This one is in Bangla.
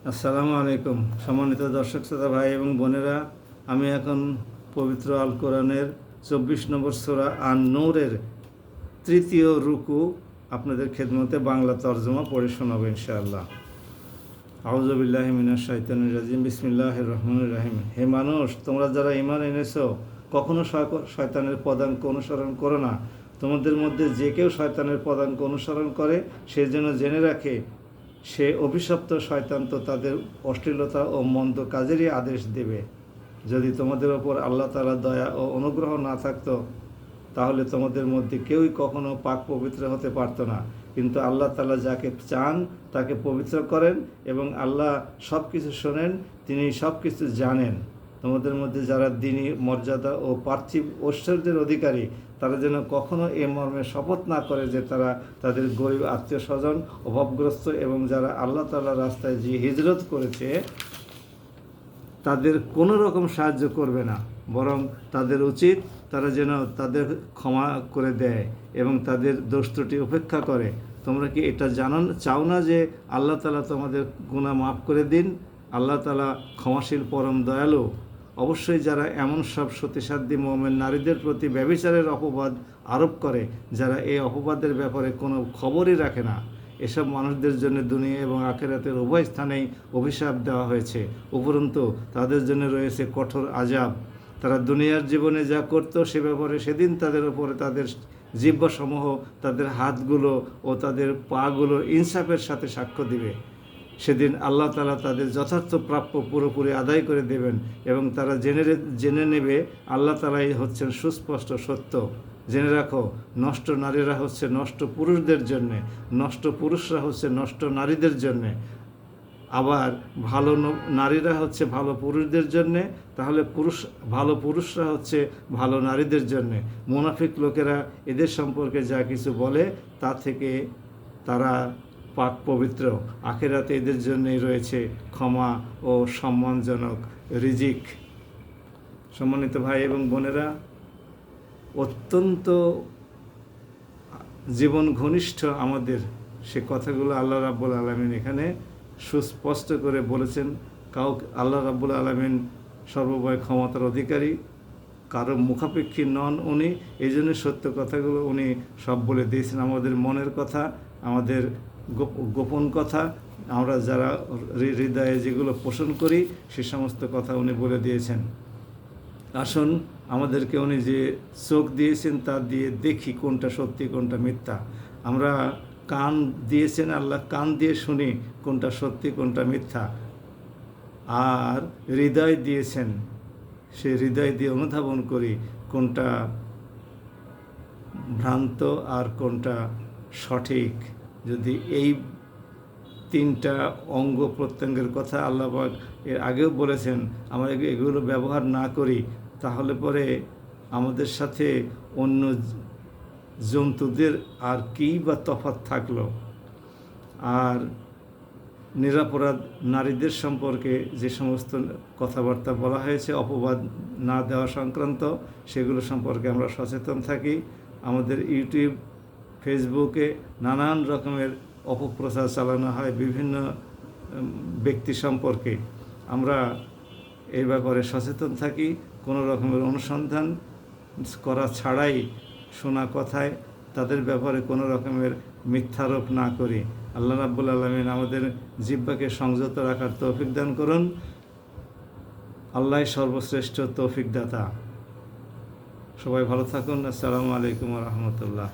আসসালামু আলাইকুম সম্মানিত দর্শক শ্রোতা ভাই এবং বোনেরা, আমি এখন পবিত্র আল কোরআনের 24 নম্বর সূরা আন-নূরের তৃতীয় রুকু আপনাদের খেদমতে বাংলা তর্জমা পড়ে শোনাবো ইনশাআল্লাহ। আউযু বিল্লাহি মিনাশ শাইতানির রাজিম, বিসমিল্লাহির রহমানির রহিম। হে মানুষ, তোমরা যারা ঈমান এনেছো, কখনো শয়তানের পদাঙ্ক অনুসরণ করো না। তোমাদের মধ্যে যে কেউ শয়তানের পদাঙ্ক অনুসরণ করে সে যেন জেনে রাখে সে অভিশপ্ত। শয়তান তো তাদের অশ্লীলতা ও মন্দ কাজেরই আদেশ দেবে। যদি তোমাদের ওপর আল্লাহ তাআলার দয়া ও অনুগ্রহ না থাকতো তাহলে তোমাদের মধ্যে কেউই কখনো পাক পবিত্র হতে পারতো না। কিন্তু আল্লাহ তাআলা যাকে চান তাকে পবিত্র করেন এবং আল্লাহ সব কিছু শোনেন, তিনি সব কিছু জানেন। তোমাদের মধ্যে যারা দ্বীনি মর্যাদা ও পার্থিব ঐশ্বর্যের অধিকারী তারা যেন কখনো এ মর্মে শপথ না করে যে তারা তাদের গরিব আত্মীয় স্বজন, অভাবগ্রস্ত এবং যারা আল্লাহ তাআলার রাস্তায় যে হিজরত করেছে তাদের কোনো রকম সাহায্য করবে না, বরং তাদের উচিত তারা যেন তাদের ক্ষমা করে দেয় এবং তাদের দোষ ত্রুটি উপেক্ষা করে। তোমরা কি এটা চাও না যে আল্লাহ তাআলা তোমাদের গুনাহ মাফ করে দিন? আল্লাহ তাআলা ক্ষমাশীল, পরম দয়ালু। অবশ্যই যারা এমন সব সতীসাধ্যী মুমিন নারীদের প্রতি ব্যভিচারের অপবাদ আরোপ করে, যারা এই অপবাদের ব্যাপারে কোনো খবরই রাখে না, এসব মানুষদের জন্য দুনিয়া এবং আখিরাতের উভয় স্থানেই অভিশাপ দেওয়া হয়েছে। উপরন্তু তাদের জন্য রয়েছে কঠোর আযাব। তারা দুনিয়ার জীবনে যা করত সে ব্যাপারে সেদিন তাদের উপরে তাদের জিহ্বাসমূহ, তাদের হাতগুলো ও তাদের পাগুলো ইনসাফের সাথে সাক্ষ্য দিবে। সেদিন আল্লাহ তাআলা তাদের যথার্থ প্রাপ্য পুরোপুরি আদায় করে দেবেন এবং তারা জেনে নেবে আল্লাহ তাআলাই হচ্ছেন সুস্পষ্ট সত্য। জেনে রাখো, নষ্ট নারীরা হচ্ছে নষ্ট পুরুষদের জন্যে, নষ্ট পুরুষরা হচ্ছে নষ্ট নারীদের জন্যে, আবার ভালো নারীরা হচ্ছে ভালো পুরুষদের জন্যে, তাহলে ভালো পুরুষরা হচ্ছে ভালো নারীদের জন্যে। মুনাফিক লোকেরা এদের সম্পর্কে যা কিছু বলে তা থেকে তারা পাক পবিত্র। আখিরাতে এদের জন্যই রয়েছে ক্ষমা ও সম্মানজনক রিজিক। সম্মানিত ভাই এবং বোনেরা, অত্যন্ত জীবন ঘনিষ্ঠ আমাদের সে কথাগুলো আল্লাহ রাব্বুল আলামিন এখানে সুস্পষ্ট করে বলেছেন। আল্লাহ রাব্বুল আলামিন সর্বময় ক্ষমতার অধিকারী, কারো মুখাপেক্ষী নন উনি। এই জন্য সত্য কথাগুলো উনি সব বলে দিয়েছেন। আমাদের মনের কথা, আমাদের গোপন কথা, আমরা যারা হৃদয়ে যেগুলো পোষণ করি সে সমস্ত কথা উনি বলে দিয়েছেন। আসুন আমাদেরকে উনি যে চোখ দিয়েছেন তা দিয়ে দেখি কোনটা সত্যি কোনটা মিথ্যা। আমরা কান দিয়েছেন আল্লাহ, কান দিয়ে শুনি কোনটা সত্যি কোনটা মিথ্যা। আর হৃদয় দিয়েছেন, সে হৃদয় দিয়ে অনুধাবন করি কোনটা ভ্রান্ত আর কোনটা সঠিক। যদি এই তিনটা অঙ্গ প্রত্যঙ্গের কথা আল্লাহ পাক এর আগেও বলেছেন, আমরা এগুলো ব্যবহার না করি তাহলে পরে আমাদের সাথে অন্য জন্তুদের আর কী বা তফাৎ থাকলো। আর নিরপরাধ নারীদের সম্পর্কে যে সমস্ত কথাবার্তা বলা হয়েছে অপবাদ না দেওয়া সংক্রান্ত, সেগুলো সম্পর্কে আমরা সচেতন থাকি। আমাদের ইউটিউব, ফেসবুকে নানান রকমের অপপ্রচার চালানো হয় বিভিন্ন ব্যক্তি সম্পর্কে। আমরা এই ব্যাপারে সচেতন থাকি, কোনো রকমের অনুসন্ধান করা ছাড়াই শোনা কথায় তাদের ব্যাপারে কোনো রকমের মিথ্যারোপ না করি। আল্লাহ রাব্বুল আলামিন আমাদের জিহ্বাকে সংযত রাখার তৌফিক দান করুন। আল্লাহই সর্বশ্রেষ্ঠ তৌফিক দাতা। সবাই ভালো থাকুন। আসসালামু আলাইকুম ওয়া রাহমাতুল্লাহ।